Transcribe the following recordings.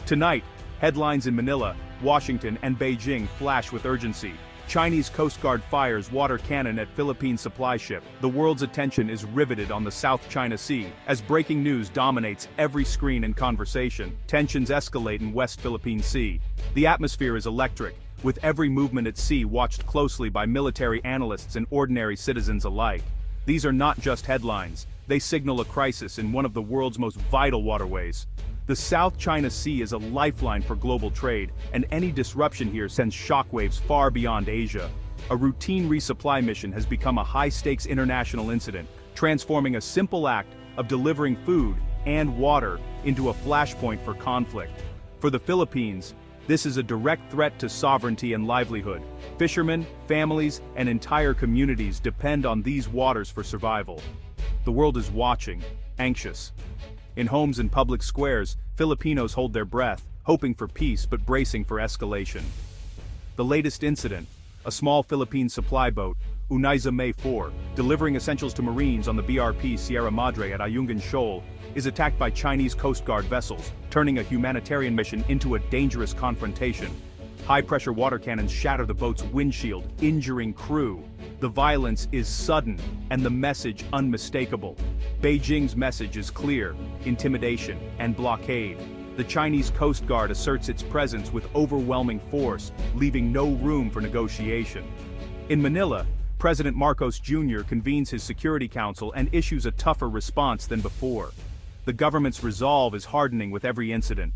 Tonight, headlines in Manila, Washington, and Beijing flash with urgency. Chinese Coast Guard fires water cannon at Philippine supply ship. The world's attention is riveted on the South China Sea, as breaking news dominates every screen and conversation. Tensions escalate in West Philippine Sea. The atmosphere is electric, with every movement at sea watched closely by military analysts and ordinary citizens alike. These are not just headlines, they signal a crisis in one of the world's most vital waterways. The South China Sea is a lifeline for global trade, and any disruption here sends shockwaves far beyond Asia. A routine resupply mission has become a high-stakes international incident, transforming a simple act of delivering food and water into a flashpoint for conflict. For the Philippines, this is a direct threat to sovereignty and livelihood. Fishermen, families, and entire communities depend on these waters for survival. The world is watching, anxious. In homes and public squares, Filipinos hold their breath, hoping for peace but bracing for escalation. The latest incident, a small Philippine supply boat, Unaiza May 4, delivering essentials to Marines on the BRP Sierra Madre at Ayungin Shoal, is attacked by Chinese Coast Guard vessels, turning a humanitarian mission into a dangerous confrontation. High-pressure water cannons shatter the boat's windshield, injuring crew. The violence is sudden, and the message unmistakable. Beijing's message is clear: intimidation and blockade. The Chinese Coast Guard asserts its presence with overwhelming force, leaving no room for negotiation. In Manila, President Marcos Jr. convenes his Security Council and issues a tougher response than before. The government's resolve is hardening with every incident.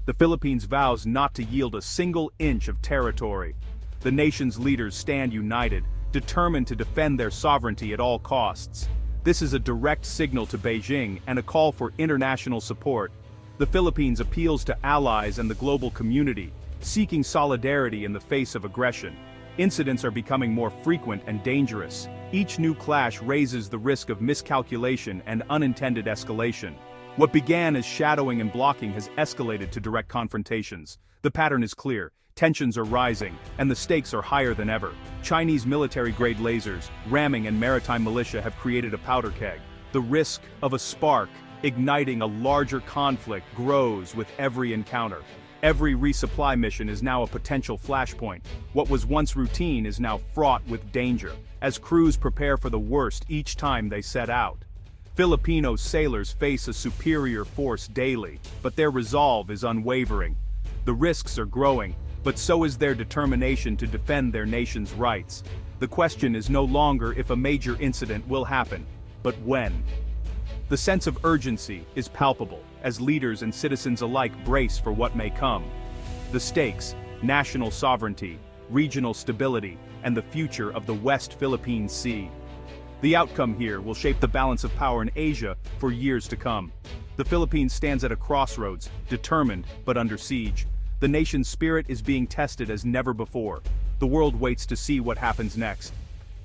The Philippines vows not to yield a single inch of territory. The nation's leaders stand united, determined to defend their sovereignty at all costs. This is a direct signal to Beijing and a call for international support. The Philippines appeals to allies and the global community, seeking solidarity in the face of aggression. Incidents are becoming more frequent and dangerous. Each new clash raises the risk of miscalculation and unintended escalation. What began as shadowing and blocking has escalated to direct confrontations. The pattern is clear. Tensions are rising, and the stakes are higher than ever. Chinese military-grade lasers, ramming and maritime militia have created a powder keg. The risk of a spark, igniting a larger conflict, grows with every encounter. Every resupply mission is now a potential flashpoint. What was once routine is now fraught with danger, as crews prepare for the worst each time they set out. Filipino sailors face a superior force daily, but their resolve is unwavering. The risks are growing, but so is their determination to defend their nation's rights. The question is no longer if a major incident will happen, but when. The sense of urgency is palpable, as leaders and citizens alike brace for what may come. The stakes, national sovereignty, regional stability, and the future of the West Philippine Sea. The outcome here will shape the balance of power in Asia for years to come. The Philippines stands at a crossroads, determined but under siege. The nation's spirit is being tested as never before. The world waits to see what happens next.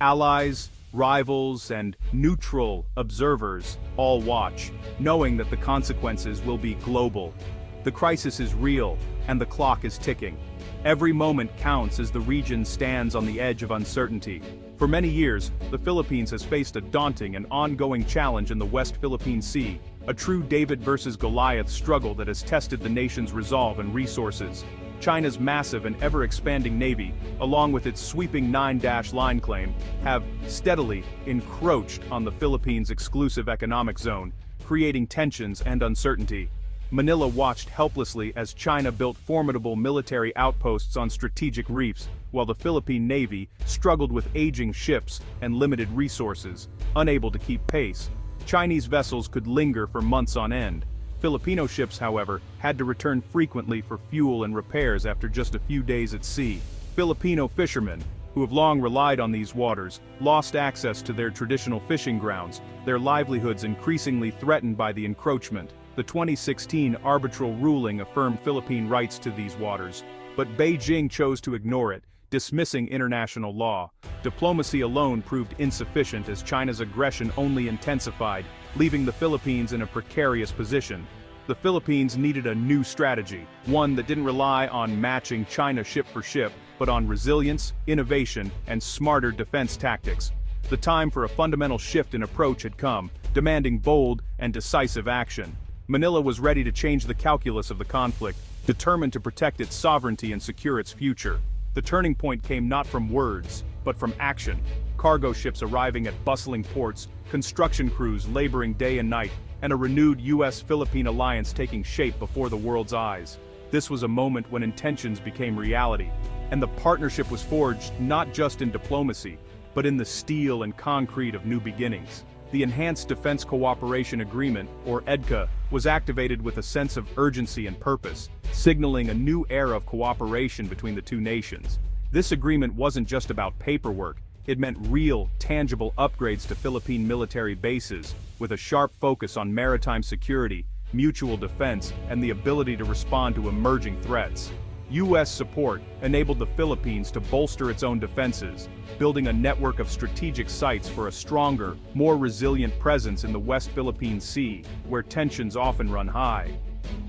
Allies, rivals, and neutral observers all watch, knowing that the consequences will be global. The crisis is real, and the clock is ticking. Every moment counts as the region stands on the edge of uncertainty. For many years, the Philippines has faced a daunting and ongoing challenge in the West Philippine Sea, a true David versus Goliath struggle that has tested the nation's resolve and resources. China's massive and ever-expanding navy, along with its sweeping 9-dash line claim, have steadily encroached on the Philippines' exclusive economic zone, creating tensions and uncertainty. Manila watched helplessly as China built formidable military outposts on strategic reefs, while the Philippine Navy struggled with aging ships and limited resources, unable to keep pace. Chinese vessels could linger for months on end. Filipino ships, however, had to return frequently for fuel and repairs after just a few days at sea. Filipino fishermen, who have long relied on these waters, lost access to their traditional fishing grounds, their livelihoods increasingly threatened by the encroachment. The 2016 arbitral ruling affirmed Philippine rights to these waters, but Beijing chose to ignore it, dismissing international law. Diplomacy alone proved insufficient as China's aggression only intensified, leaving the Philippines in a precarious position. The Philippines needed a new strategy, one that didn't rely on matching China ship for ship, but on resilience, innovation, and smarter defense tactics. The time for a fundamental shift in approach had come, demanding bold and decisive action. Manila was ready to change the calculus of the conflict, determined to protect its sovereignty and secure its future. The turning point came not from words, but from action. Cargo ships arriving at bustling ports, construction crews laboring day and night, and a renewed US-Philippine alliance taking shape before the world's eyes. This was a moment when intentions became reality, and the partnership was forged not just in diplomacy, but in the steel and concrete of new beginnings. The Enhanced Defense Cooperation Agreement, or EDCA, was activated with a sense of urgency and purpose, signaling a new era of cooperation between the two nations. This agreement wasn't just about paperwork, it meant real, tangible upgrades to Philippine military bases, with a sharp focus on maritime security, mutual defense, and the ability to respond to emerging threats. U.S. support enabled the Philippines to bolster its own defenses, building a network of strategic sites for a stronger, more resilient presence in the West Philippine Sea, where tensions often run high.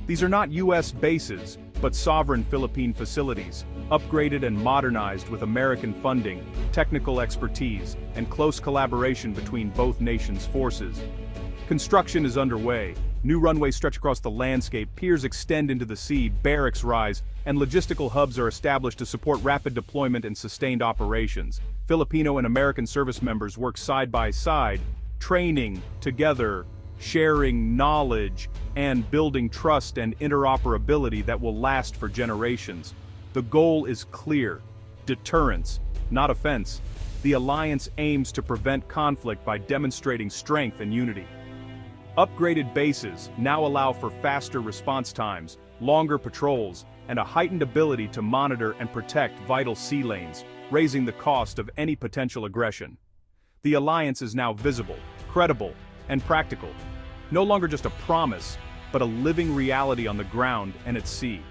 These are not U.S. bases, but sovereign Philippine facilities, upgraded and modernized with American funding, technical expertise, and close collaboration between both nations' forces. Construction is underway. New runways stretch across the landscape, piers extend into the sea, barracks rise, and logistical hubs are established to support rapid deployment and sustained operations. Filipino and American service members work side by side, training together, sharing knowledge, and building trust and interoperability that will last for generations. The goal is clear: deterrence, not offense. The alliance aims to prevent conflict by demonstrating strength and unity. Upgraded bases now allow for faster response times, longer patrols, and a heightened ability to monitor and protect vital sea lanes, raising the cost of any potential aggression. The alliance is now visible, credible, and practical. No longer just a promise, but a living reality on the ground and at sea.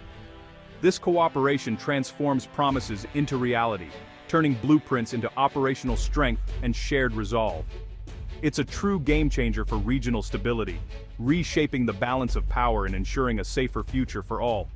This cooperation transforms promises into reality, turning blueprints into operational strength and shared resolve. It's a true game-changer for regional stability, reshaping the balance of power and ensuring a safer future for all.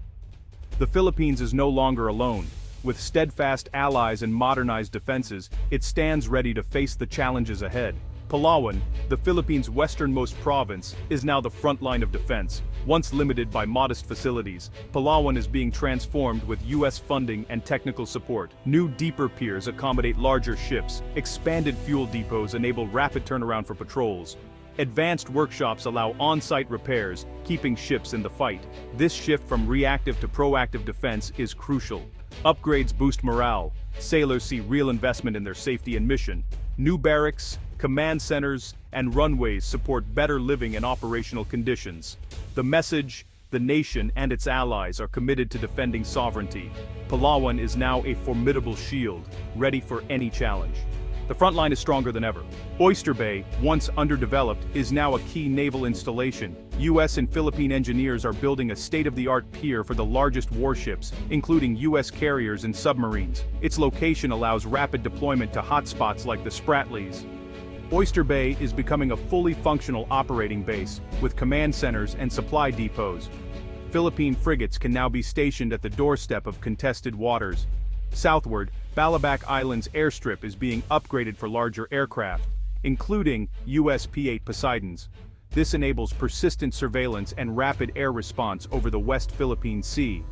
The Philippines is no longer alone. With steadfast allies and modernized defenses, it stands ready to face the challenges ahead. Palawan, the Philippines' westernmost province, is now the front line of defense. Once limited by modest facilities, Palawan is being transformed with U.S. funding and technical support. New deeper piers accommodate larger ships, expanded fuel depots enable rapid turnaround for patrols. Advanced workshops allow on-site repairs, keeping ships in the fight. This shift from reactive to proactive defense is crucial. Upgrades boost morale. Sailors see real investment in their safety and mission. New barracks, command centers, and runways support better living and operational conditions. The message: the nation and its allies are committed to defending sovereignty. Palawan is now a formidable shield, ready for any challenge. The front line is stronger than ever. Oyster Bay, once underdeveloped, is now a key naval installation. U.S. and Philippine engineers are building a state-of-the-art pier for the largest warships, including U.S. carriers and submarines. Its location allows rapid deployment to hotspots like the Spratlys. Oyster Bay is becoming a fully functional operating base, with command centers and supply depots. Philippine frigates can now be stationed at the doorstep of contested waters. Southward, Balabac Island's airstrip is being upgraded for larger aircraft, including US P-8 Poseidons. This enables persistent surveillance and rapid air response over the West Philippine Sea.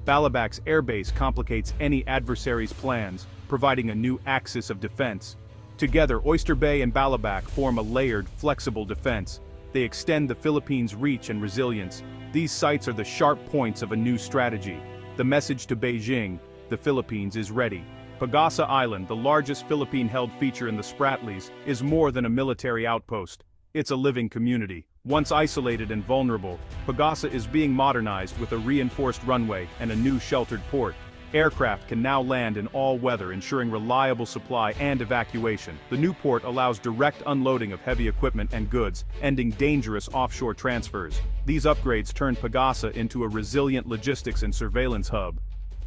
Balabac's airbase complicates any adversary's plans, providing a new axis of defense. Together, Oyster Bay and Balabac form a layered, flexible defense. They extend the Philippines' reach and resilience. These sites are the sharp points of a new strategy. The message to Beijing: the Philippines is ready. Pagasa Island, the largest Philippine-held feature in the Spratlys, is more than a military outpost. It's a living community. Once isolated and vulnerable, Pagasa is being modernized with a reinforced runway and a new sheltered port. Aircraft can now land in all weather, ensuring reliable supply and evacuation. The new port allows direct unloading of heavy equipment and goods, ending dangerous offshore transfers. These upgrades turn Pagasa into a resilient logistics and surveillance hub.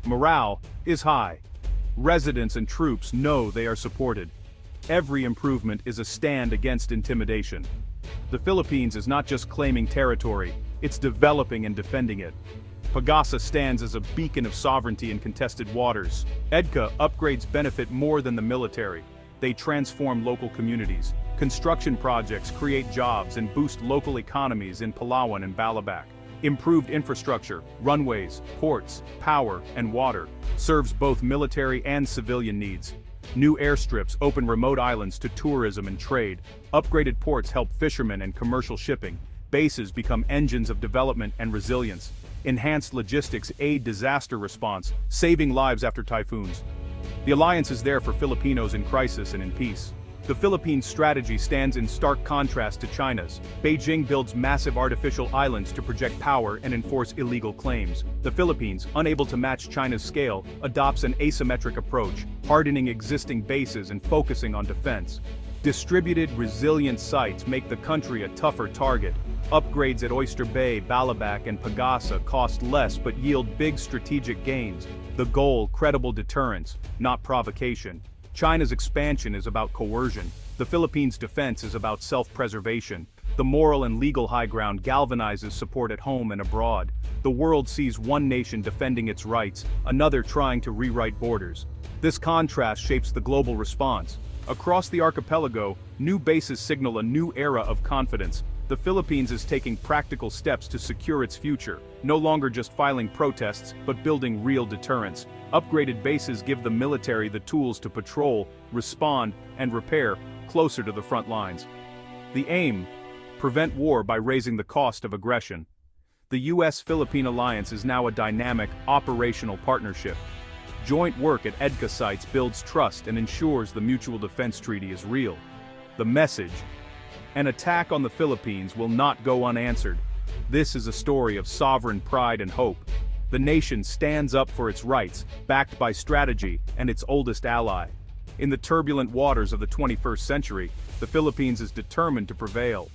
Morale is high. Residents and troops know they are supported. Every improvement is a stand against intimidation. The Philippines is not just claiming territory, it's developing and defending it. Pagasa stands as a beacon of sovereignty in contested waters. EDCA upgrades benefit more than the military. They transform local communities. Construction projects create jobs and boost local economies in Palawan and Balabac. Improved infrastructure, runways, ports, power, and water, serves both military and civilian needs. New airstrips open remote islands to tourism and trade. Upgraded ports help fishermen and commercial shipping. Bases become engines of development and resilience. Enhanced logistics aid disaster response, saving lives after typhoons. The alliance is there for Filipinos in crisis and in peace. The Philippines' strategy stands in stark contrast to China's. Beijing builds massive artificial islands to project power and enforce illegal claims. The Philippines, unable to match China's scale, adopts an asymmetric approach, hardening existing bases and focusing on defense. Distributed, resilient sites make the country a tougher target. Upgrades at Oyster Bay, Balabac, and Pagasa cost less but yield big strategic gains. The goal, credible deterrence, not provocation. China's expansion is about coercion. The Philippines' defense is about self-preservation. The moral and legal high ground galvanizes support at home and abroad. The world sees one nation defending its rights, another trying to rewrite borders. This contrast shapes the global response. Across the archipelago, new bases signal a new era of confidence. The Philippines is taking practical steps to secure its future, no longer just filing protests, but building real deterrents. Upgraded bases give the military the tools to patrol, respond, and repair closer to the front lines. The aim: prevent war by raising the cost of aggression. The US-Philippine alliance is now a dynamic, operational partnership. Joint work at EDCA sites builds trust and ensures the Mutual Defense Treaty is real. The message: an attack on the Philippines will not go unanswered. This is a story of sovereign pride and hope. The nation stands up for its rights, backed by strategy and its oldest ally. In the turbulent waters of the 21st century, the Philippines is determined to prevail.